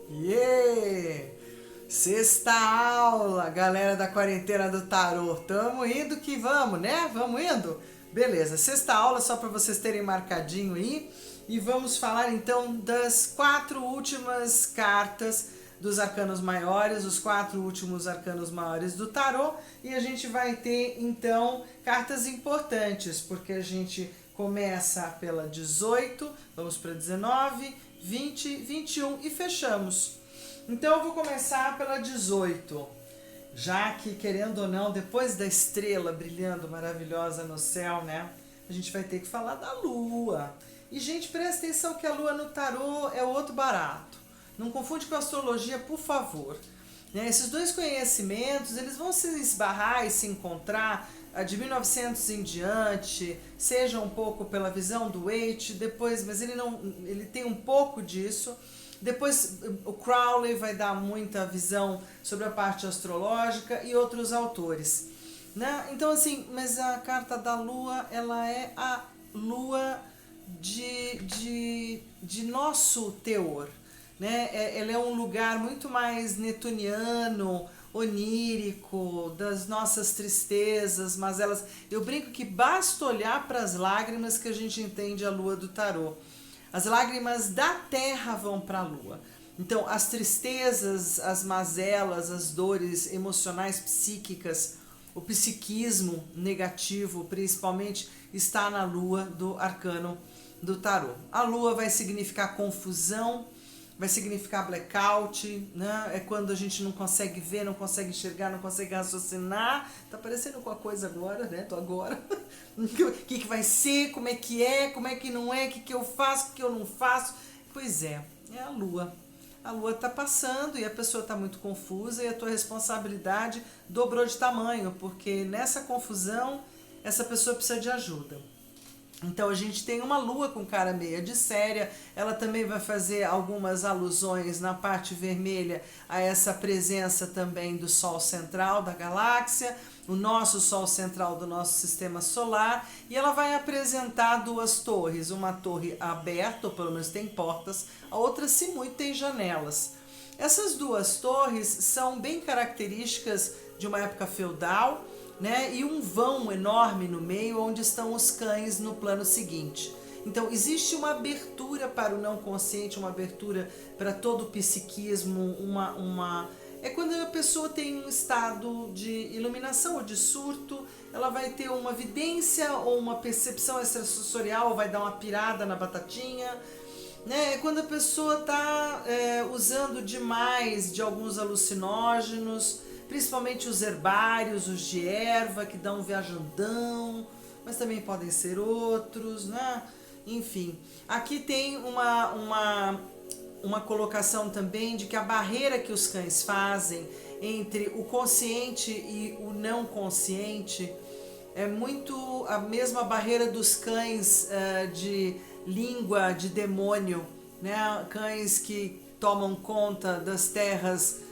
Yeah! Sexta aula, galera da quarentena do tarô. Tamo indo que vamos, né? Vamos indo? Beleza, sexta aula só para vocês terem marcadinho aí. E vamos falar então das 4 últimas cartas dos arcanos maiores, os 4 últimos arcanos maiores do tarô. E a gente vai ter então cartas importantes, porque a gente começa pela 18, vamos para 19, 20, 21 e fechamos. Então eu vou começar pela 18, já que, querendo ou não, depois da estrela brilhando maravilhosa no céu, né, a gente vai ter que falar da lua. E, gente, presta atenção que a lua no tarô é outro barato. Não confunde com a astrologia, por favor. Né? Esses dois conhecimentos, eles vão se esbarrar e se encontrar de 1900 em diante, seja um pouco pela visão do Waite, depois, mas ele tem um pouco disso. Depois o Crowley vai dar muita visão sobre a parte astrológica e outros autores, né? Então assim, mas a carta da lua, ela é a lua de nosso teor, né? Ela é um lugar muito mais netuniano, onírico, das nossas tristezas, mas eu brinco que basta olhar para as lágrimas que a gente entende a lua do tarô. As lágrimas da terra vão para a lua. Então, as tristezas, as mazelas, as dores emocionais, psíquicas, o psiquismo negativo, principalmente, está na lua do arcano do tarô. A lua vai significar confusão, vai significar blackout, né? É quando a gente não consegue ver, não consegue enxergar, não consegue raciocinar. Tá parecendo com a coisa agora, né? Tô agora. O que vai ser, como é que não é, o que eu faço, o que eu não faço. Pois é a lua. A lua tá passando e a pessoa tá muito confusa e a tua responsabilidade dobrou de tamanho, porque nessa confusão essa pessoa precisa de ajuda. Então a gente tem uma lua com cara meia de séria, ela também vai fazer algumas alusões na parte vermelha a essa presença também do Sol central da galáxia, o nosso Sol central do nosso sistema solar, e ela vai apresentar 2 torres, uma torre aberta, ou pelo menos tem portas, a outra, se muito, tem janelas. Essas 2 torres são bem características de uma época feudal, né? E um vão enorme no meio onde estão os cães no plano seguinte. Então existe uma abertura para o não consciente, uma abertura para todo o psiquismo, é quando a pessoa tem um estado de iluminação ou de surto, ela vai ter uma vidência ou uma percepção extrasensorial, ou vai dar uma pirada na batatinha, né? É quando a pessoa está usando demais de alguns alucinógenos, principalmente os herbários, os de erva, que dão um viajandão, mas também podem ser outros, né? Enfim, aqui tem uma colocação também de que a barreira que os cães fazem entre o consciente e o não consciente é muito a mesma barreira dos cães de língua de demônio, né? Cães que tomam conta das terras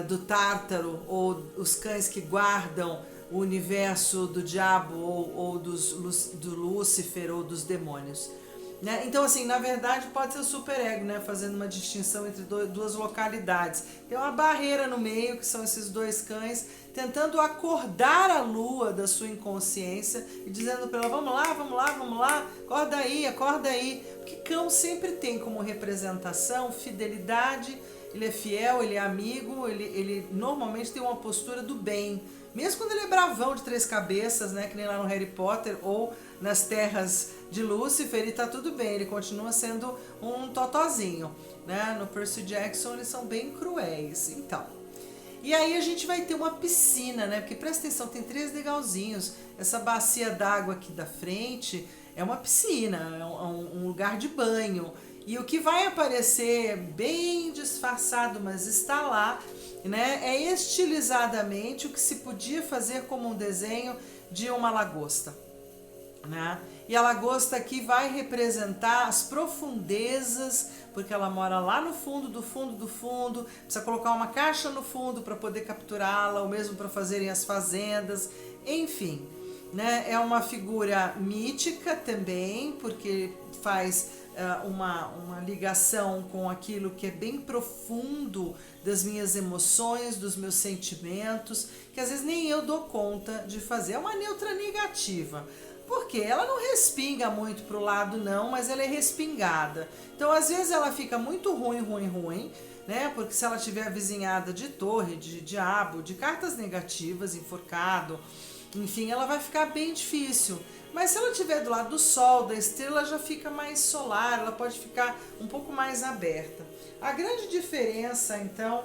do Tártaro, ou os cães que guardam o universo do diabo ou do Lúcifer ou dos demônios, né? Então assim, na verdade pode ser o superego, né? Fazendo uma distinção entre 2 localidades. Tem uma barreira no meio, que são esses 2 cães tentando acordar a lua da sua inconsciência e dizendo para ela, vamos lá, acorda aí, porque cão sempre tem como representação fidelidade. Ele é fiel, ele é amigo, ele normalmente tem uma postura do bem. Mesmo quando ele é bravão de 3 cabeças, né, que nem lá no Harry Potter ou nas terras de Lúcifer, ele tá tudo bem, ele continua sendo um totozinho, né? No Percy Jackson eles são bem cruéis, então. E aí a gente vai ter uma piscina, né? Porque presta atenção, tem 3 degrauzinhos. Essa bacia d'água aqui da frente é uma piscina, é um lugar de banho. E o que vai aparecer bem disfarçado, mas está lá, né, é estilizadamente o que se podia fazer como um desenho de uma lagosta, né? E a lagosta aqui vai representar as profundezas, porque ela mora lá no fundo do fundo do fundo, precisa colocar uma caixa no fundo para poder capturá-la, ou mesmo para fazerem as fazendas, enfim, né? É uma figura mítica também, porque faz uma ligação com aquilo que é bem profundo das minhas emoções, dos meus sentimentos, que às vezes nem eu dou conta de fazer. É uma neutra negativa. Porque ela não respinga muito pro lado não, mas ela é respingada. Então às vezes ela fica muito ruim, né? Porque se ela tiver avizinhada de torre, de diabo, de cartas negativas, enforcado, enfim, ela vai ficar bem difícil. Mas se ela estiver do lado do sol, da estrela, já fica mais solar, ela pode ficar um pouco mais aberta. A grande diferença, então,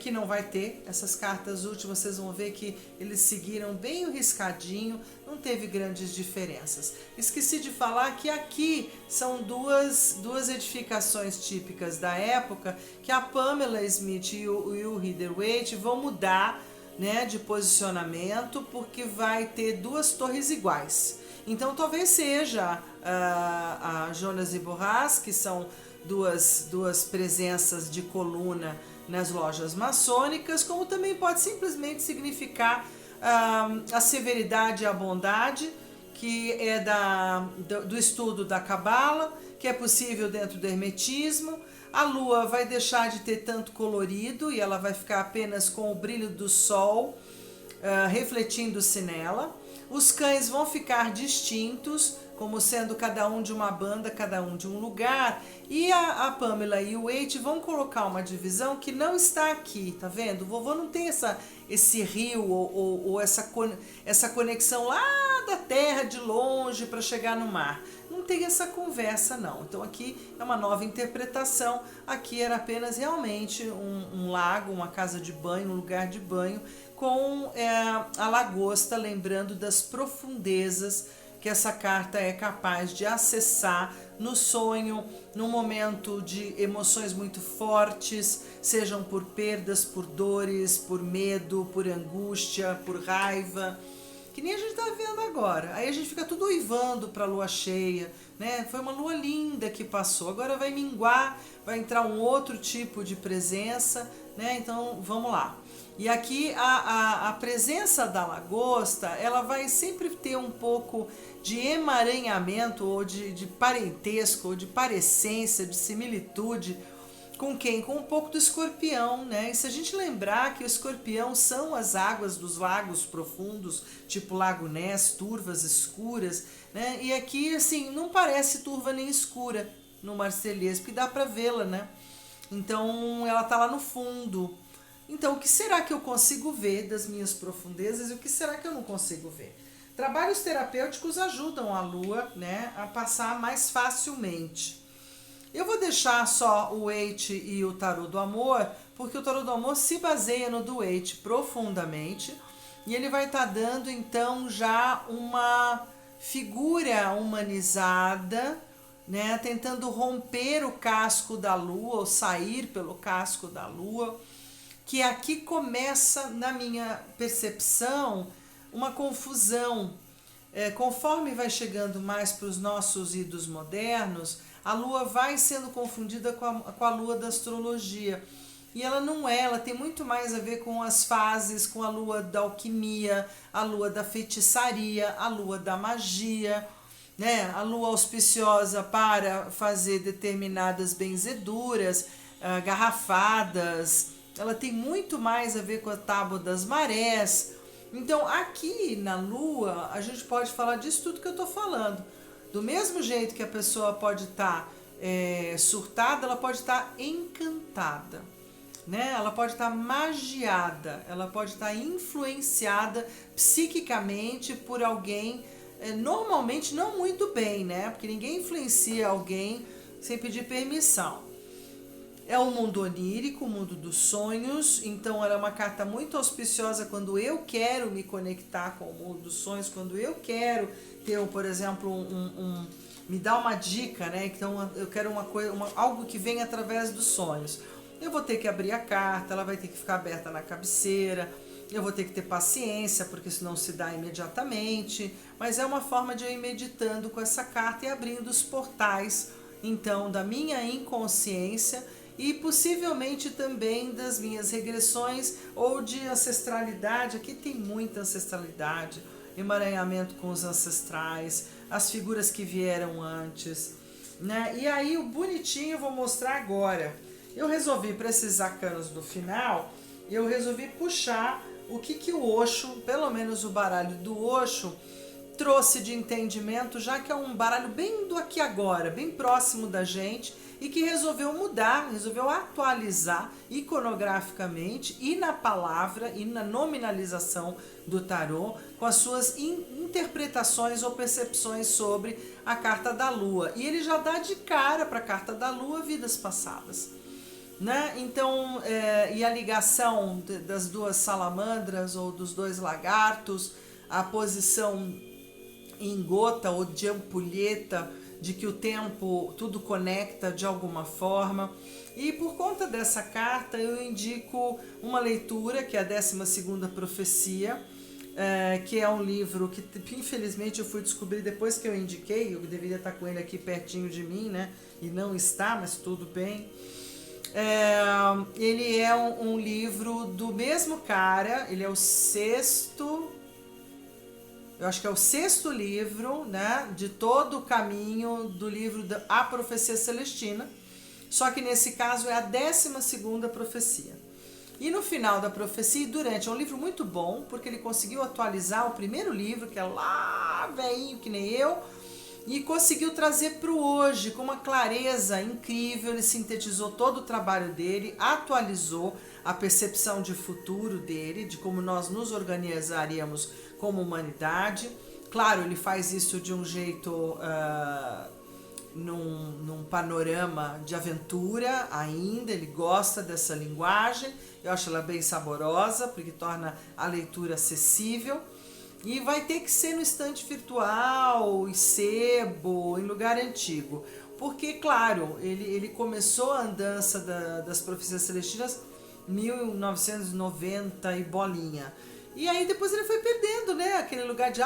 que não vai ter, essas cartas últimas, vocês vão ver que eles seguiram bem o riscadinho, não teve grandes diferenças. Esqueci de falar que aqui são duas edificações típicas da época, que a Pamela Smith e o Will Rider-Waite vão mudar, né, de posicionamento, porque vai ter duas torres iguais. Então talvez seja a Jonas e Borras, que são duas presenças de coluna nas lojas maçônicas, como também pode simplesmente significar a severidade e a bondade, que é do estudo da Cabala, que é possível dentro do hermetismo. A lua vai deixar de ter tanto colorido e ela vai ficar apenas com o brilho do sol refletindo-se nela. Os cães vão ficar distintos, como sendo cada um de uma banda, cada um de um lugar. E a Pamela e o Waite vão colocar uma divisão que não está aqui, tá vendo? O vovô não tem esse rio ou essa conexão lá da terra de longe para chegar no mar. Não tem essa conversa não. Então aqui é uma nova interpretação. Aqui era apenas realmente um lago, uma casa de banho, um lugar de banho com a lagosta, lembrando das profundezas que essa carta é capaz de acessar no sonho, num momento de emoções muito fortes, sejam por perdas, por dores, por medo, por angústia, por raiva, que nem a gente está vendo agora. Aí a gente fica tudo uivando para a lua cheia, né? Foi uma lua linda que passou, agora vai minguar, vai entrar um outro tipo de presença, né? Então vamos lá. E aqui a presença da lagosta, ela vai sempre ter um pouco de emaranhamento, ou de parentesco, ou de parecência, de similitude com quem? Com um pouco do escorpião, né? E se a gente lembrar que o escorpião são as águas dos lagos profundos, tipo Lago Ness, turvas escuras, né? E aqui, assim, não parece turva nem escura no Marselhês, porque dá para vê-la, né? Então, ela tá lá no fundo. Então, o que será que eu consigo ver das minhas profundezas e o que será que eu não consigo ver? Trabalhos terapêuticos ajudam a lua, né, a passar mais facilmente. Eu vou deixar só o Waite e o tarô do amor, porque o tarô do amor se baseia no do Waite profundamente, e ele vai estar dando então já uma figura humanizada, né, tentando romper o casco da lua, ou sair pelo casco da lua, que aqui começa, na minha percepção, uma confusão. Conforme vai chegando mais para os nossos idos modernos, a lua vai sendo confundida com a lua da astrologia. E ela não é, ela tem muito mais a ver com as fases, com a lua da alquimia, a lua da feitiçaria, a lua da magia, né? A lua auspiciosa para fazer determinadas benzeduras, garrafadas. Ela tem muito mais a ver com a tábua das marés. Então, aqui na lua, a gente pode falar disso tudo que eu estou falando. Do mesmo jeito que a pessoa pode estar surtada, ela pode estar encantada, né? Ela pode estar magiada, ela pode estar influenciada psiquicamente por alguém, normalmente não muito bem, né? Porque ninguém influencia alguém sem pedir permissão. É o mundo onírico, o mundo dos sonhos, então ela é uma carta muito auspiciosa quando eu quero me conectar com o mundo dos sonhos, quando eu quero ter, por exemplo, me dá uma dica, né? Então eu quero algo que vem através dos sonhos. Eu vou ter que abrir a carta, ela vai ter que ficar aberta na cabeceira, eu vou ter que ter paciência, porque isso não se dá imediatamente, mas é uma forma de eu ir meditando com essa carta e abrindo os portais, então, da minha inconsciência, e possivelmente também das minhas regressões ou de ancestralidade. Aqui tem muita ancestralidade, emaranhamento com os ancestrais, as figuras que vieram antes. né? E aí o bonitinho eu vou mostrar agora. Eu resolvi, para esses arcanos do final, eu resolvi puxar o que o Osho, pelo menos o baralho do Osho, trouxe de entendimento, já que é um baralho bem do aqui e agora, bem próximo da gente, e que resolveu mudar, resolveu atualizar iconograficamente e na palavra e na nominalização do tarô, com as suas interpretações ou percepções sobre a carta da lua. E ele já dá de cara para a carta da lua vidas passadas, né? Então, e a ligação das duas salamandras ou dos dois lagartos, a posição em gota ou de ampulheta, de que o tempo tudo conecta de alguma forma. E por conta dessa carta eu indico uma leitura, que é a 12ª Profecia, que é um livro que infelizmente eu fui descobrir depois que eu indiquei. Eu deveria estar com ele aqui pertinho de mim, né? E não está, mas tudo bem. Ele é um livro do mesmo cara, ele é o sexto... Eu acho que é o 6º livro, né, de todo o caminho do livro A Profecia Celestina, só que nesse caso é a 12ª Profecia. E no final da profecia, durante, é um livro muito bom, porque ele conseguiu atualizar o primeiro livro, que é lá velhinho que nem eu, e conseguiu trazer para o hoje com uma clareza incrível. Ele sintetizou todo o trabalho dele, atualizou a percepção de futuro dele, de como nós nos organizaríamos como humanidade. Claro, ele faz isso de um jeito, num panorama de aventura ainda, ele gosta dessa linguagem, eu acho ela bem saborosa, porque torna a leitura acessível. E vai ter que ser no estante virtual, em sebo, em lugar antigo. Porque, claro, ele começou a andança das profecias celestinas em 1990 e bolinha. E aí depois ele foi perdendo, né, aquele lugar de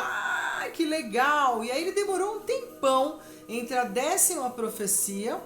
que legal. E aí ele demorou um tempão entre a 10ª profecia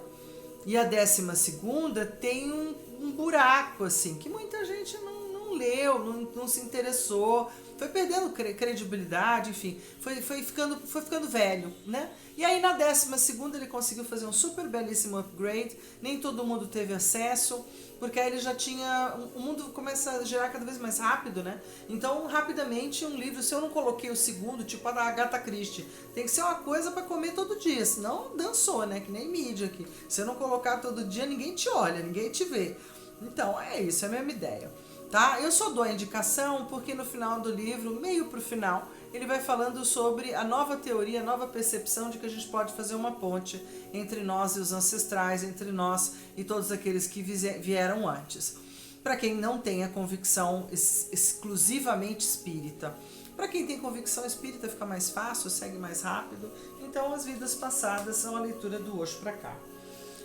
e a 12ª, tem um buraco, assim, que muita gente não leu, não se interessou, foi perdendo credibilidade, enfim, foi ficando velho, né? E aí na 12ª ele conseguiu fazer um super belíssimo upgrade, nem todo mundo teve acesso, porque aí ele já tinha, o mundo começa a girar cada vez mais rápido, né? Então, rapidamente, um livro, se eu não coloquei o segundo, tipo a da Agatha Christie, tem que ser uma coisa para comer todo dia, senão dançou, né? Que nem mídia aqui. Se eu não colocar todo dia, ninguém te olha, ninguém te vê. Então, é isso, é a mesma ideia. Tá? Eu só dou a indicação porque no final do livro, meio pro final, ele vai falando sobre a nova teoria, a nova percepção de que a gente pode fazer uma ponte entre nós e os ancestrais, entre nós e todos aqueles que vieram antes. Para quem não tem a convicção exclusivamente espírita. Para quem tem convicção espírita fica mais fácil, segue mais rápido. Então as vidas passadas são a leitura do Osho para cá.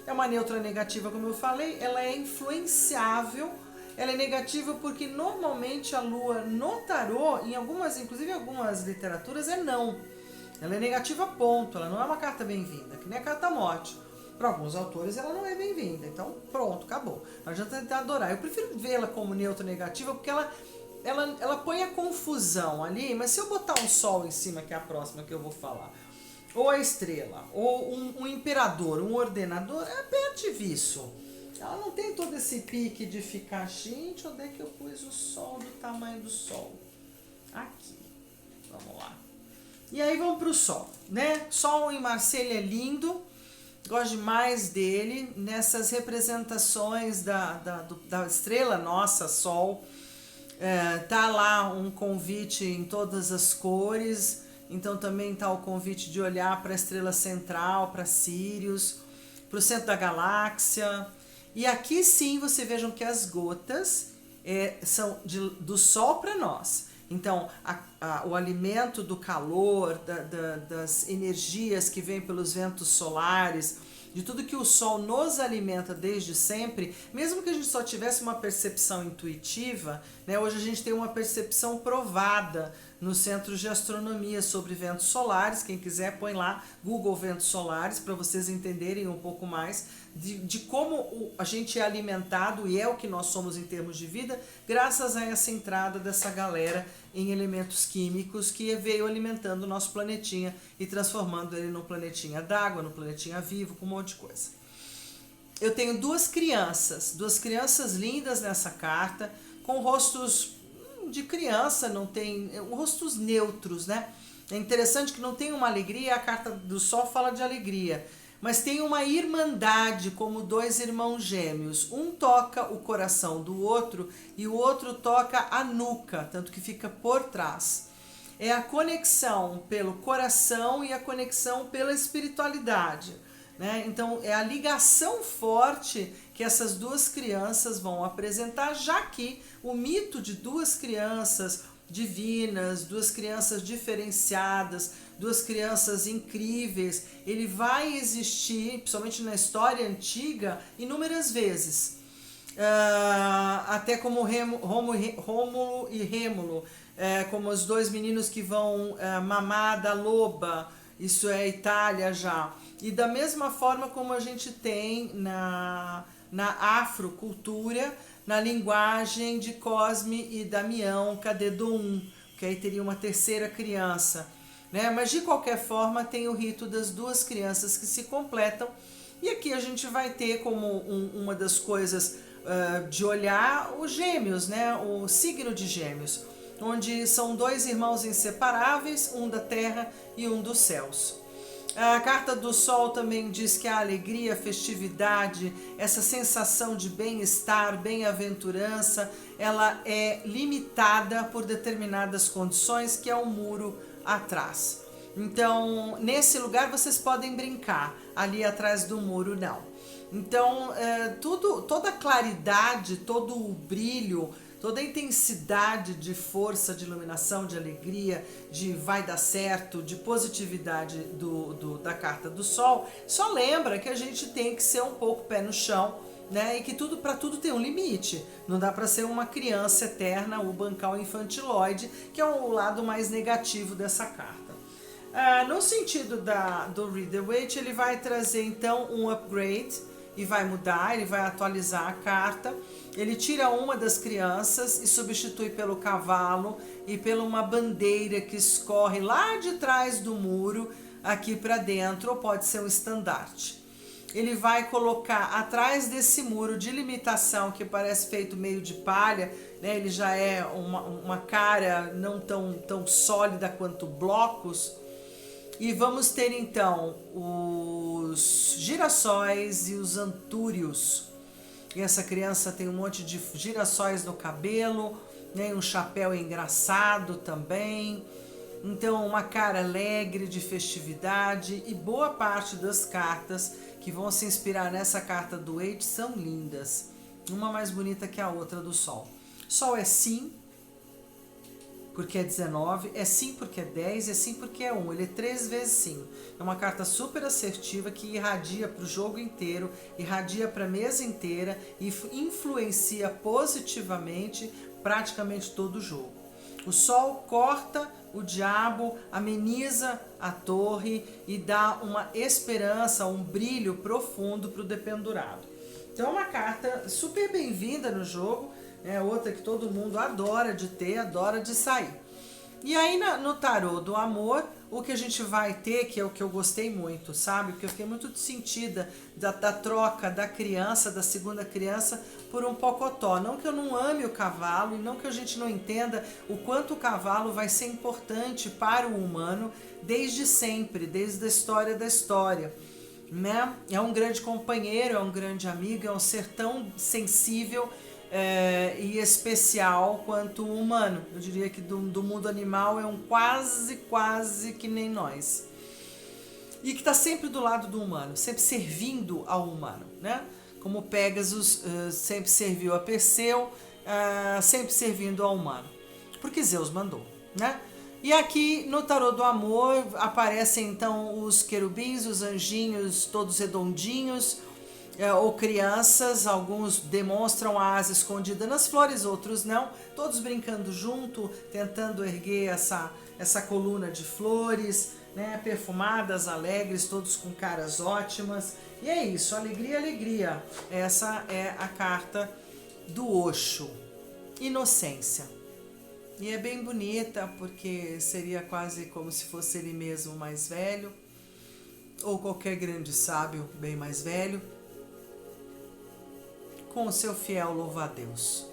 É uma neutra negativa, como eu falei, ela é influenciável. Ela é negativa porque normalmente a lua no tarô, inclusive em algumas literaturas, é não. Ela é negativa, ponto. Ela não é uma carta bem-vinda, que nem a carta morte. Para alguns autores ela não é bem-vinda. Então pronto, acabou. Não adianta tentar adorar. Eu prefiro vê-la como neutra negativa porque ela põe a confusão ali, mas se eu botar um sol em cima, que é a próxima que eu vou falar, ou a estrela, ou um imperador, um ordenador, é perante isso. Ela não tem todo esse pique de ficar, gente, onde é que eu pus o sol do tamanho do sol? Aqui. Vamos lá. E aí vamos para o sol, né? Sol em Marselha é lindo. Gosto demais dele. Nessas representações da estrela nossa, sol. Tá lá um convite em todas as cores. Então também tá o convite de olhar para a estrela central, para Sirius, para o centro da galáxia. E aqui sim você vejam que as gotas são do sol para nós. Então o alimento do calor, das energias que vêm pelos ventos solares, de tudo que o sol nos alimenta desde sempre, mesmo que a gente só tivesse uma percepção intuitiva, né, hoje a gente tem uma percepção provada nos centros de astronomia sobre ventos solares. Quem quiser põe lá Google ventos solares para vocês entenderem um pouco mais de como a gente é alimentado e é o que nós somos em termos de vida, graças a essa entrada dessa galera em elementos químicos que veio alimentando o nosso planetinha e transformando ele num planetinha d'água, num planetinha vivo, com um monte de coisa. Eu tenho duas crianças lindas nessa carta, com rostos de criança, não tem rostos neutros, né? É interessante que não tem uma alegria, a carta do Sol fala de alegria, mas tem uma irmandade, como dois irmãos gêmeos. Um toca o coração do outro e o outro toca a nuca, tanto que fica por trás. É a conexão pelo coração e a conexão pela espiritualidade, né? Então é a ligação forte que essas duas crianças vão apresentar, já que o mito de duas crianças divinas, duas crianças diferenciadas, duas crianças incríveis, ele vai existir, principalmente na história antiga, inúmeras vezes. Até como Rômulo e Rêmulo, como os dois meninos que vão mamar da loba, isso é Itália já. E da mesma forma como a gente tem na afrocultura, na linguagem de Cosme e Damião, Cadê-do-um, que aí teria uma terceira criança, né? Mas de qualquer forma tem o rito das duas crianças que se completam, e aqui a gente vai ter como uma das coisas de olhar os gêmeos, né? O signo de gêmeos, onde são dois irmãos inseparáveis, um da terra e um dos céus. A carta do Sol também diz que a alegria, a festividade, essa sensação de bem-estar, bem-aventurança, ela é limitada por determinadas condições, que é o muro atrás. Então, nesse lugar vocês podem brincar, ali atrás do muro não. Então, toda a claridade, todo o brilho, toda a intensidade de força, de iluminação, de alegria, de vai dar certo, de positividade da carta do Sol, só lembra que a gente tem que ser um pouco pé no chão, né? E que para tudo tem um limite. Não dá para ser uma criança eterna ou bancar o infantiloide, que é o lado mais negativo dessa carta. No sentido do Rider-Waite, ele vai trazer então um upgrade e vai mudar, ele vai atualizar a carta. Ele tira uma das crianças e substitui pelo cavalo e pela uma bandeira que escorre lá de trás do muro aqui para dentro, ou pode ser um estandarte. Ele vai colocar atrás desse muro de limitação, que parece feito meio de palha, né? Ele já é uma cara não tão sólida quanto blocos. E vamos ter então os girassóis e os antúrios. E essa criança tem um monte de girassóis no cabelo, né? Um chapéu engraçado também. Então, uma cara alegre de festividade, e boa parte das cartas que vão se inspirar nessa carta do Waite são lindas. Uma mais bonita que a outra do Sol. Sol é sim, porque é 19, é sim porque é 10, é sim porque é 1. Ele é 3 vezes sim. É uma carta super assertiva que irradia para o jogo inteiro, irradia para a mesa inteira e influencia positivamente praticamente todo o jogo. O Sol corta o diabo, ameniza a torre e dá uma esperança, um brilho profundo para o dependurado. Então é uma carta super bem-vinda no jogo, é outra que todo mundo adora de ter, adora de sair. E aí no tarô do amor, o que a gente vai ter, que é o que eu gostei muito, sabe? Porque eu fiquei muito sentida da troca da criança, da segunda criança, por um pocotó. Não que eu não ame o cavalo, e não que a gente não entenda o quanto o cavalo vai ser importante para o humano desde sempre, desde a história da história, né? É um grande companheiro, é um grande amigo, é um ser tão sensível e especial quanto o humano. Eu diria que do mundo animal é um quase que nem nós. E que está sempre do lado do humano, sempre servindo ao humano, né? Como Pégasus sempre serviu a Perseu, sempre servindo ao humano. Porque Zeus mandou, né? E aqui no tarô do amor aparecem então os querubins, os anjinhos todos redondinhos, ou crianças, alguns demonstram a asa escondida nas flores, outros não, todos brincando junto, tentando erguer essa coluna de flores, né, perfumadas, alegres, todos com caras ótimas. E é isso, alegria, alegria. Essa é a carta do Osho, inocência. E é bem bonita porque seria quase como se fosse ele mesmo mais velho, ou qualquer grande sábio bem mais velho, com o seu fiel louva-a-Deus.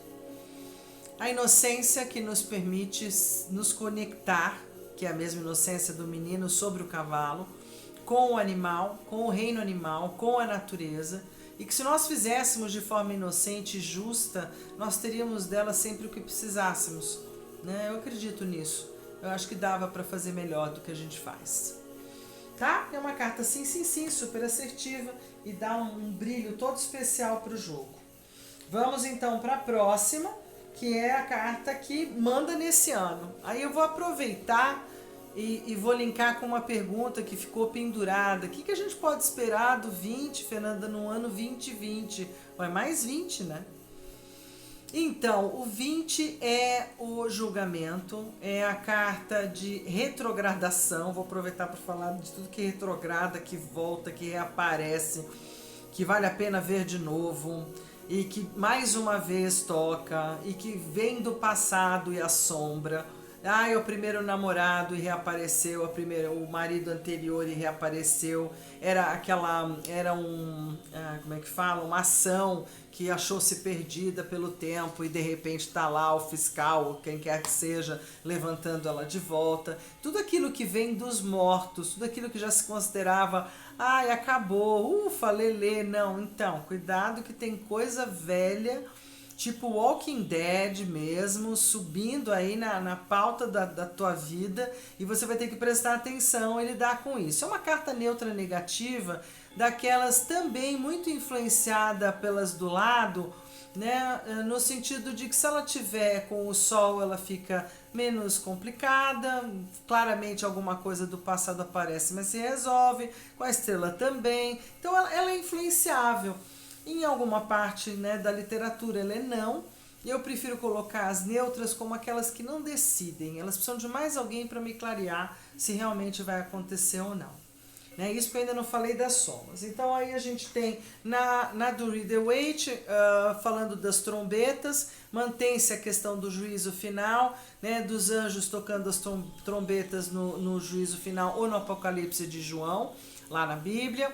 A inocência que nos permite nos conectar, que é a mesma inocência do menino sobre o cavalo, com o animal, com o reino animal, com a natureza, e que se nós fizéssemos de forma inocente e justa, nós teríamos dela sempre o que precisássemos, né? Eu acredito nisso. Eu acho que dava para fazer melhor do que a gente faz. Tá? É uma carta sim, sim, sim, super assertiva e dá um brilho todo especial para o jogo. Vamos então para a próxima, que é a carta que manda nesse ano. Aí eu vou aproveitar e vou linkar com uma pergunta que ficou pendurada. O que a gente pode esperar do 20, Fernanda, no ano 2020? Vai mais 20, né? Então, o 20 é o julgamento, é a carta de retrogradação. Vou aproveitar para falar de tudo que retrograda, que volta, que reaparece, que vale a pena ver de novo, e que mais uma vez toca, e que vem do passado e assombra. É o primeiro namorado e reapareceu, o marido anterior e reapareceu. Como é que fala? Uma ação que achou-se perdida pelo tempo e de repente está lá o fiscal, ou quem quer que seja, levantando ela de volta. Tudo aquilo que vem dos mortos, tudo aquilo que já se considerava, acabou, ufa, lelê, não. Então, cuidado que tem coisa velha, tipo Walking Dead mesmo, subindo aí na pauta da tua vida, e você vai ter que prestar atenção e lidar com isso. É uma carta neutra negativa, daquelas também muito influenciada pelas do lado, né? No sentido de que se ela tiver com o sol, ela fica menos complicada, claramente alguma coisa do passado aparece, mas se resolve, com a estrela também, então ela é influenciável. Em alguma parte, né, da literatura ela é não, e eu prefiro colocar as neutras como aquelas que não decidem, elas precisam de mais alguém para me clarear se realmente vai acontecer ou não. Né? Isso que eu ainda não falei das somas. Então aí a gente tem na do Rider-Waite, falando das trombetas, mantém-se a questão do juízo final, né, dos anjos tocando as trombetas no juízo final ou no Apocalipse de João, lá na Bíblia.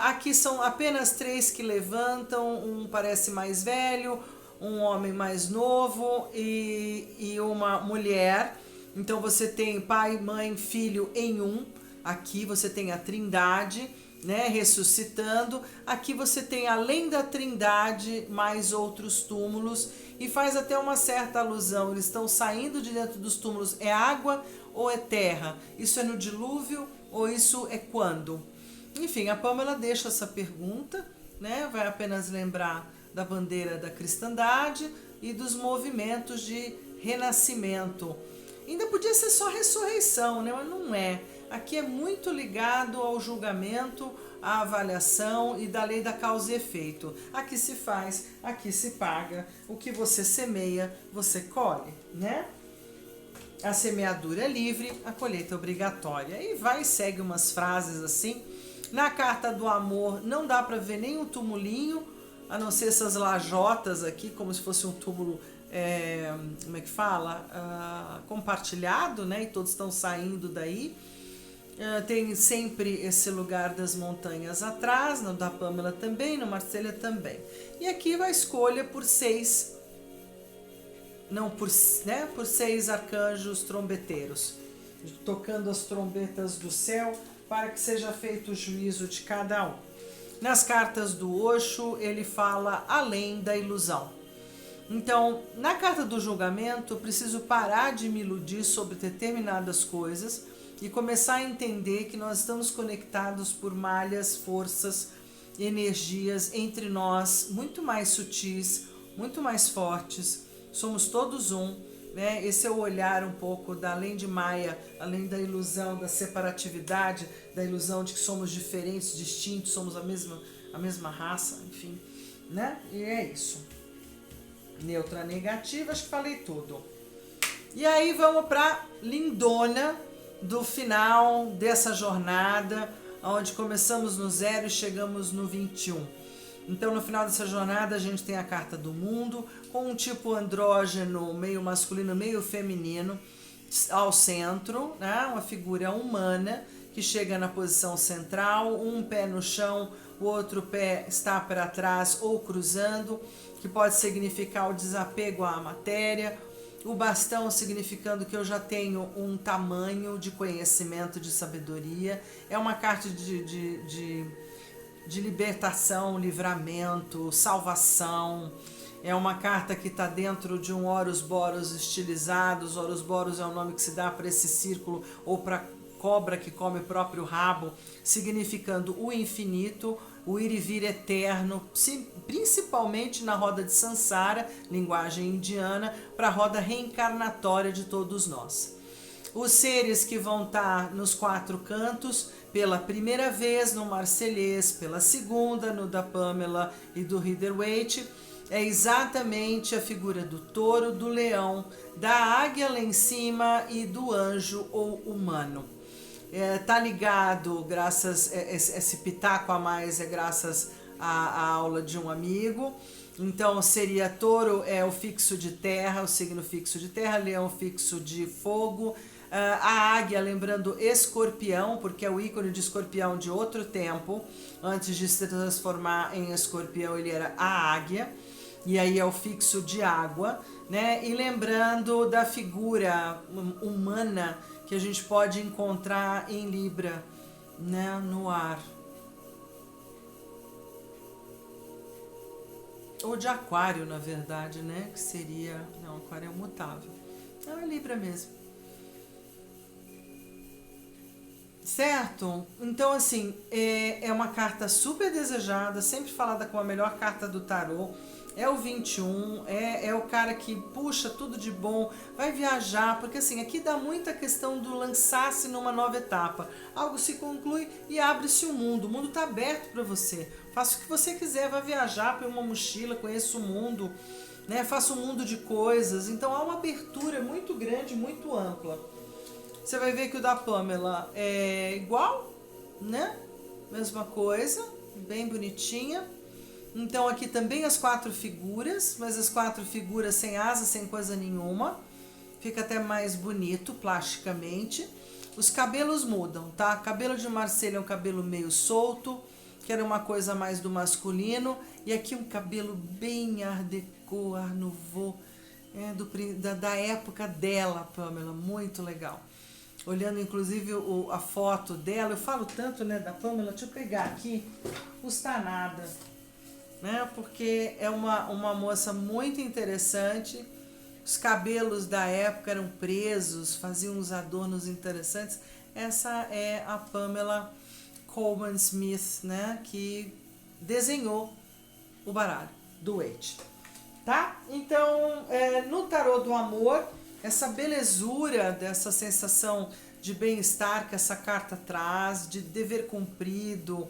Aqui são apenas 3 que levantam, um parece mais velho, um homem mais novo e uma mulher. Então você tem pai, mãe, filho em um. Aqui você tem a Trindade, né, ressuscitando. Aqui você tem, além da Trindade, mais outros túmulos, e faz até uma certa alusão. Eles estão saindo de dentro dos túmulos. É água ou é terra? Isso é no dilúvio ou isso é quando? Enfim, a Pamela deixa essa pergunta, né? Vai apenas lembrar da bandeira da cristandade e dos movimentos de renascimento. Ainda podia ser só ressurreição, né? Mas não é. Aqui é muito ligado ao julgamento, à avaliação e da lei da causa e efeito. Aqui se faz, aqui se paga. O que você semeia, você colhe, né? A semeadura é livre, a colheita é obrigatória. E vai e segue umas frases assim. Na carta do amor não dá para ver nem um tumulinho, a não ser essas lajotas aqui, como se fosse um túmulo, como é que fala? Compartilhado, né? E todos estão saindo daí. Tem sempre esse lugar das montanhas atrás, no da Pamela também, no Marcela também. E aqui vai a escolha por 6, por 6 arcanjos trombeteiros, tocando as trombetas do céu, para que seja feito o juízo de cada um. Nas cartas do Osho, ele fala além da ilusão. Então, na carta do julgamento, eu preciso parar de me iludir sobre determinadas coisas e começar a entender que nós estamos conectados por malhas, forças, energias entre nós muito mais sutis, muito mais fortes. Somos todos um. Né? Esse é o olhar um pouco da além de Maia, além da ilusão da separatividade, da ilusão de que somos diferentes, distintos, somos a a mesma raça, enfim, né? E é isso. Neutra, negativa, acho que falei tudo. E aí vamos para lindona do final dessa jornada, onde começamos no 0 e chegamos no 21. Então, no final dessa jornada, a gente tem a carta do mundo, com um tipo andrógeno, meio masculino, meio feminino, ao centro, né? Uma figura humana, que chega na posição central, um pé no chão, o outro pé está para trás ou cruzando, que pode significar o desapego à matéria, o bastão significando que eu já tenho um tamanho de conhecimento, de sabedoria. É uma carta de libertação, livramento, salvação. É uma carta que está dentro de um Horus Boros estilizado. Os Horus Boros é o nome que se dá para esse círculo ou para cobra que come o próprio rabo, significando o infinito, o ir e vir eterno, principalmente na roda de Sansara, linguagem indiana, para a roda reencarnatória de todos nós. Os seres que vão estar nos 4 cantos, pela primeira vez no Marselhês, pela segunda no da Pamela e do Rider-Waite, é exatamente a figura do touro, do leão, da águia lá em cima e do anjo ou humano. Tá ligado, graças esse pitaco a mais é graças à aula de um amigo. Então seria touro é o fixo de terra, o signo fixo de terra, leão fixo de fogo, a águia lembrando escorpião, porque é o ícone de escorpião de outro tempo. Antes de se transformar em escorpião ele era a águia, e aí é o fixo de água, né? E lembrando da figura humana que a gente pode encontrar em Libra, né, no ar. Ou de aquário, na verdade, né, que seria... Não, aquário é mutável. Não, é Libra mesmo. Certo? Então, assim, é uma carta super desejada, sempre falada como a melhor carta do tarô. É o 21, é o cara que puxa tudo de bom, vai viajar, porque assim, aqui dá muita questão do lançar-se numa nova etapa. Algo se conclui e abre-se o mundo está aberto para você. Faça o que você quiser, vai viajar, põe uma mochila, conheça o mundo, né? Faça um mundo de coisas. Então há uma abertura muito grande, muito ampla. Você vai ver que o da Pamela é igual, né? Mesma coisa, bem bonitinha. Então aqui também as 4 figuras, mas as 4 figuras sem asa, sem coisa nenhuma. Fica até mais bonito plasticamente. Os cabelos mudam, tá? Cabelo de Marselha é um cabelo meio solto, que era uma coisa mais do masculino. E aqui um cabelo bem art déco, art nouveau, da época dela, Pamela, muito legal. Olhando inclusive a foto dela, eu falo tanto, né, da Pamela, deixa eu pegar aqui, custa nada. Né? Porque é uma moça muito interessante. Os cabelos da época eram presos, faziam uns adornos interessantes. Essa é a Pamela Colman Smith, né? Que desenhou o baralho do Waite, tá? Então, no tarô do amor, essa belezura dessa sensação de bem-estar que essa carta traz, de dever cumprido,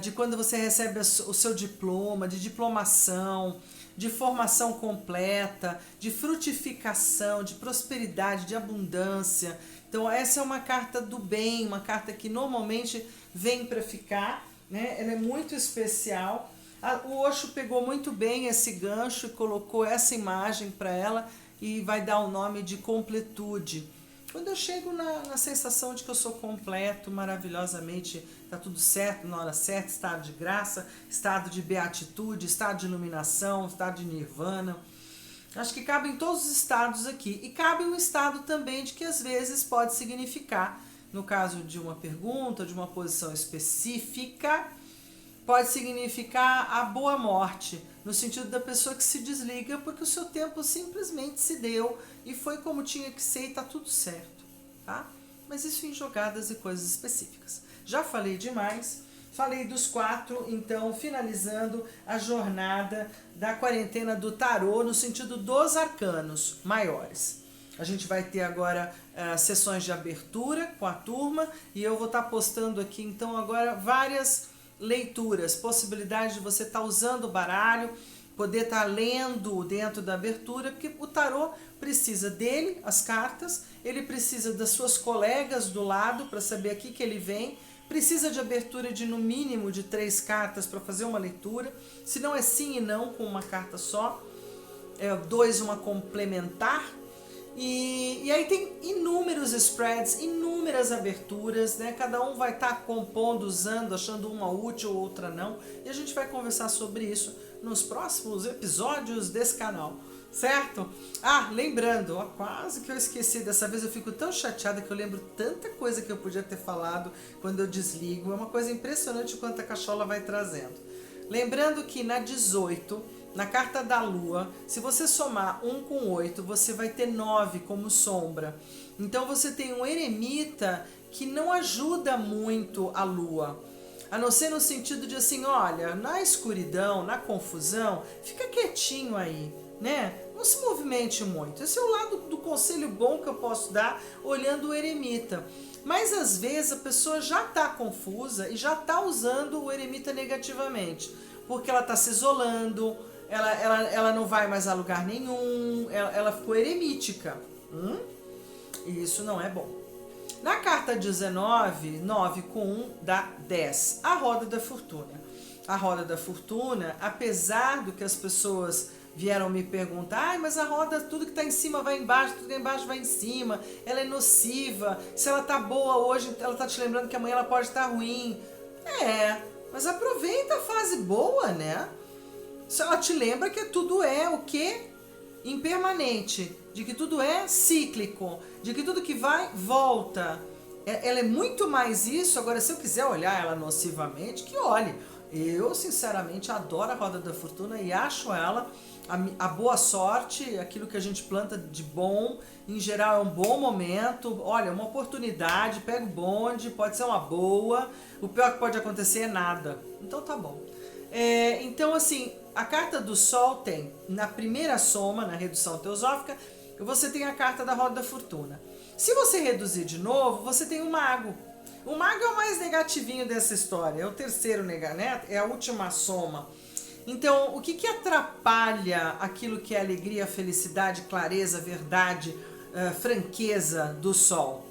de quando você recebe o seu diploma, de diplomação, de formação completa, de frutificação, de prosperidade, de abundância. Então essa é uma carta do bem, uma carta que normalmente vem para ficar, né? Ela é muito especial. O Osho pegou muito bem esse gancho e colocou essa imagem para ela e vai dar o nome de completude. Quando eu chego na sensação de que eu sou completo, maravilhosamente, está tudo certo, na hora certa, estado de graça, estado de beatitude, estado de iluminação, estado de nirvana. Acho que cabe em todos os estados aqui. E cabe um estado também de que às vezes pode significar, no caso de uma pergunta, de uma posição específica, pode significar a boa morte, no sentido da pessoa que se desliga porque o seu tempo simplesmente se deu e foi como tinha que ser e está tudo certo, tá? Mas isso em jogadas e coisas específicas. Já falei demais, falei dos 4, então finalizando a jornada da quarentena do tarô no sentido dos arcanos maiores. A gente vai ter agora sessões de abertura com a turma e eu vou estar postando aqui então agora várias leituras, possibilidade de você estar usando o baralho, poder estar lendo dentro da abertura, porque o tarô precisa dele, as cartas, ele precisa das suas colegas do lado para saber aqui que ele vem, precisa de abertura de no mínimo de 3 cartas para fazer uma leitura, se não é sim e não com uma carta só, 2 uma complementar, e aí tem inúmeros spreads, inúmeras aberturas, né? Cada um vai estar compondo, usando, achando uma útil, outra não, e a gente vai conversar sobre isso nos próximos episódios desse canal, certo? Ah, lembrando, ó, quase que eu esqueci, dessa vez eu fico tão chateada que eu lembro tanta coisa que eu podia ter falado quando eu desligo, é uma coisa impressionante quanto a cachola vai trazendo. Lembrando que na 18, na carta da lua, se você somar 1 com 8, você vai ter 9 como sombra. Então você tem um eremita que não ajuda muito a lua. A não ser no sentido de assim, olha, na escuridão, na confusão, fica quietinho aí, né? Não se movimente muito. Esse é o lado do conselho bom que eu posso dar olhando o eremita. Mas às vezes a pessoa já está confusa e já está usando o eremita negativamente. Porque ela está se isolando, ela não vai mais a lugar nenhum, ela ficou eremítica. E isso não é bom. Na carta 19, 9 com 1 dá 10. A roda da fortuna. A roda da fortuna, apesar do que as pessoas vieram me perguntar, mas a roda, tudo que está em cima vai embaixo, tudo que é embaixo vai em cima, ela é nociva, se ela está boa hoje, ela está te lembrando que amanhã ela pode estar ruim. Mas aproveita a fase boa, né? Se ela te lembra que tudo é o quê? Impermanente, de que tudo é cíclico, de que tudo que vai, volta. Ela é muito mais isso. Agora, se eu quiser olhar ela nocivamente, que olhe. Eu, sinceramente, adoro a roda da fortuna e acho ela a boa sorte, aquilo que a gente planta de bom, em geral é um bom momento, olha, uma oportunidade, pega o bonde, pode ser uma boa, o pior que pode acontecer é nada. Então tá bom. Então, assim, a carta do Sol tem, na primeira soma, na redução teosófica, você tem a carta da roda da fortuna. Se você reduzir de novo, você tem o mago. O mago é o mais negativinho dessa história, é o terceiro né? É a última soma. Então, o que atrapalha aquilo que é alegria, felicidade, clareza, verdade, franqueza do Sol?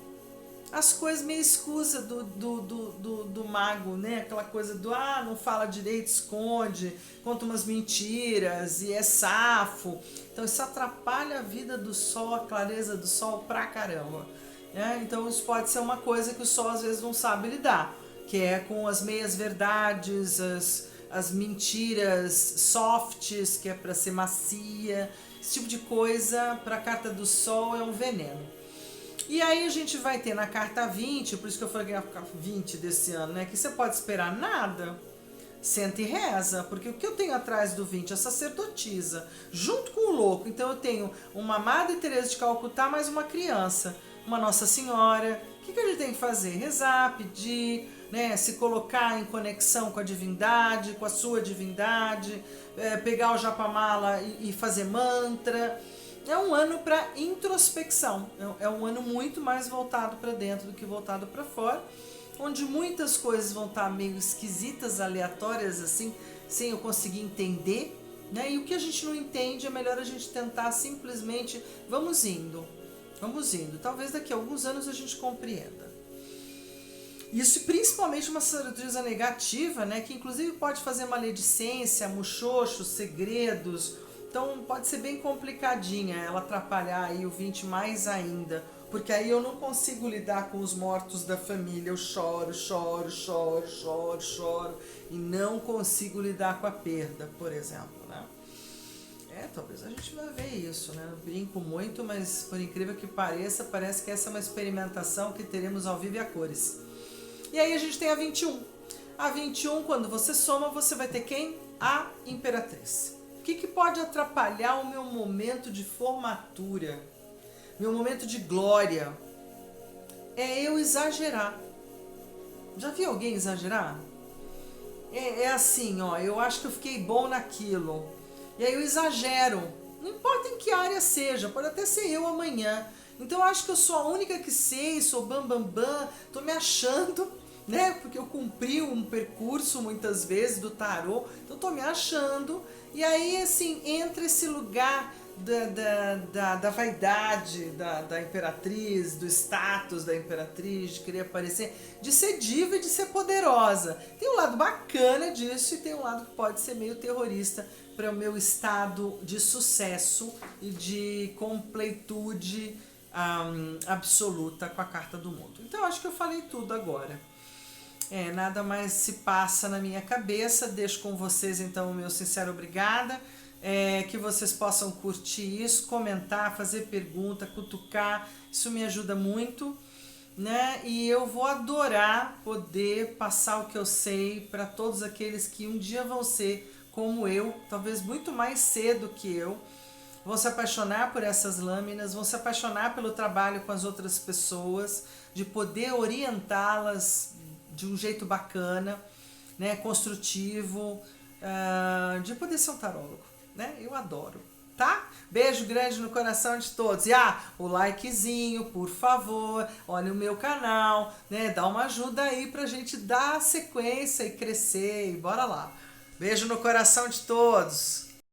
As coisas meio escusas do mago, né? Aquela coisa do, não fala direito, esconde, conta umas mentiras e é safo. Então isso atrapalha a vida do Sol, a clareza do Sol pra caramba. Então isso pode ser uma coisa que o Sol às vezes não sabe lidar, que é com as meias verdades, as mentiras softs, que é para ser macia, esse tipo de coisa. Para a carta do Sol é um veneno. E aí a gente vai ter na carta 20, por isso que eu falei que ia ficar 20 desse ano, né? Que você pode esperar nada, senta e reza, porque o que eu tenho atrás do 20 é a sacerdotisa, junto com o louco. Então eu tenho uma Madre Teresa de Calcutá mais uma criança, uma Nossa Senhora. O que a gente tem que fazer? Rezar, pedir, né? Se colocar em conexão com a divindade, com a sua divindade, pegar o japamala e fazer mantra. É um ano para introspecção, é um ano muito mais voltado para dentro do que voltado para fora, onde muitas coisas vão estar meio esquisitas, aleatórias, assim, sem eu conseguir entender, né? E o que a gente não entende é melhor a gente tentar simplesmente, vamos indo, talvez daqui a alguns anos a gente compreenda. Isso principalmente uma sacerdotisa negativa, né? Que inclusive pode fazer maledicência, muxoxo, segredos. Então pode ser bem complicadinha ela atrapalhar aí o 20 mais ainda, porque aí eu não consigo lidar com os mortos da família, eu choro e não consigo lidar com a perda, por exemplo, né? Talvez a gente vai ver isso, né? Eu brinco muito, mas por incrível que pareça, parece que essa é uma experimentação que teremos ao vivo e a cores. E aí a gente tem a 21. A 21, quando você soma, você vai ter quem? A Imperatriz. O que pode atrapalhar o meu momento de formatura, meu momento de glória? É eu exagerar. Já viu alguém exagerar? É assim, ó, eu acho que eu fiquei bom naquilo. E aí eu exagero. Não importa em que área seja, pode até ser eu amanhã. Então eu acho que eu sou a única que sei, sou bam, tô me achando, né? Porque eu cumpri um percurso muitas vezes do tarô, então tô me achando. E aí, assim, entra esse lugar da vaidade da imperatriz, do status da imperatriz, de querer aparecer, de ser diva e de ser poderosa. Tem um lado bacana disso e tem um lado que pode ser meio terrorista para o meu estado de sucesso e de completude absoluta com a carta do mundo. Então eu acho que eu falei tudo agora. Nada mais se passa na minha cabeça. Deixo com vocês então o meu sincero obrigada. Que vocês possam curtir isso, comentar, fazer pergunta, cutucar. Isso me ajuda muito, né? E eu vou adorar poder passar o que eu sei para todos aqueles que um dia vão ser como eu, talvez muito mais cedo que eu, vão se apaixonar por essas lâminas, vão se apaixonar pelo trabalho com as outras pessoas, de poder orientá-las de um jeito bacana, né, construtivo, de poder ser um tarólogo, né? Eu adoro, tá? Beijo grande no coração de todos. E o likezinho, por favor, olha o meu canal, né? Dá uma ajuda aí pra gente dar sequência e crescer, e bora lá. Beijo no coração de todos.